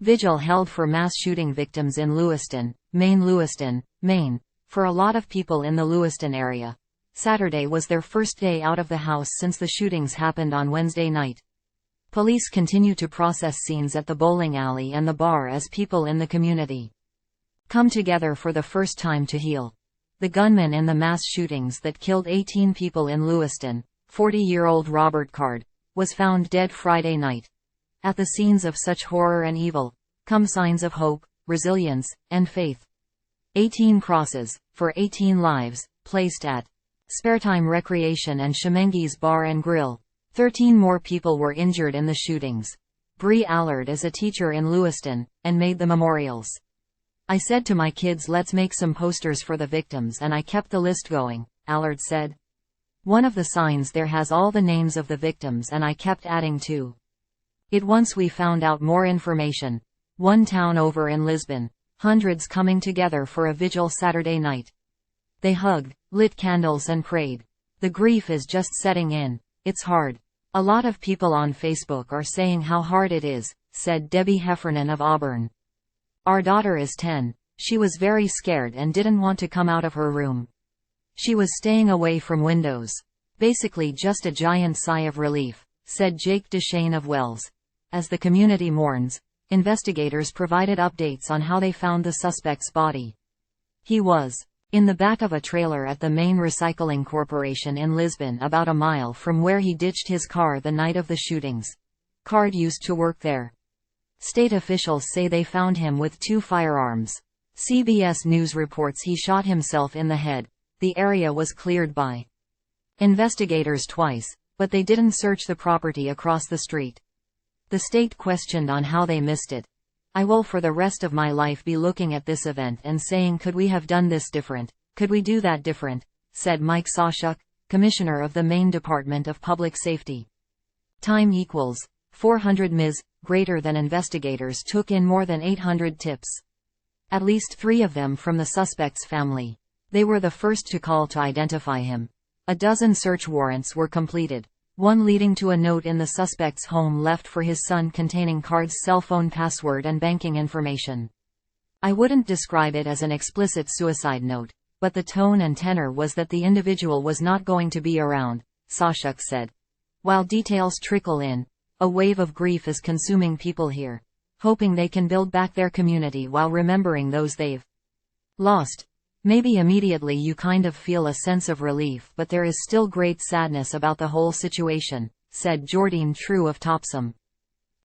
Vigil held for mass shooting victims in Lewiston, Maine. For a lot of people in the Lewiston area, Saturday was their first day out of the house since the shootings happened on Wednesday night. Police continue to process scenes at the bowling alley and the bar as people in the community come together for the first time to heal. The gunman in the mass shootings that killed 18 people in Lewiston, 40-year-old Robert Card, was found dead Friday night. At the scenes of such horror and evil, come signs of hope, resilience, and faith. 18 crosses, for 18 lives, placed at Sparetime Recreation and Schemengees Bar and Grille. 13 more people were injured in the shootings. Bre Allard is a teacher in Lewiston, and made the memorials. I said to my kids, let's make some posters for the victims, and I kept the list going, Allard said. One of the signs there has all the names of the victims, and I kept adding to it once we found out more information. One town over in Lisbon, hundreds coming together for a vigil Saturday night. They hugged, lit candles and prayed. The grief is just setting in. It's hard. A lot of people on Facebook are saying how hard it is, said Debbie Heffernan of Auburn. Our daughter is 10. She was very scared and didn't want to come out of her room. She was staying away from windows. Basically just a giant sigh of relief, said Jake Deshane of Wells. As the community mourns, investigators provided updates on how they found the suspect's body. He was in the back of a trailer at the Maine Recycling Corporation in Lisbon, about a mile from where he ditched his car the night of the shootings. Card used to work there. State officials say they found him with 2 firearms. CBS News reports he shot himself in the head. The area was cleared by investigators twice, but they didn't search the property across the street. The state questioned on how they missed it. I will for the rest of my life be looking at this event and saying, could we have done this different? Could we do that different? Said Mike Sawchuk, commissioner of the Maine Department of Public Safety. Time equals 400 ms. Greater than investigators took in more than 800 tips. At least 3 of them from the suspect's family. They were the first to call to identify him. A dozen search warrants were completed. One leading to a note in the suspect's home left for his son containing Card's cell phone password and banking information. I wouldn't describe it as an explicit suicide note, but the tone and tenor was that the individual was not going to be around, Sawchuk said. While details trickle in, a wave of grief is consuming people here, hoping they can build back their community while remembering those they've lost. Maybe immediately you kind of feel a sense of relief, but there is still great sadness about the whole situation, said Jordine True of Topsom.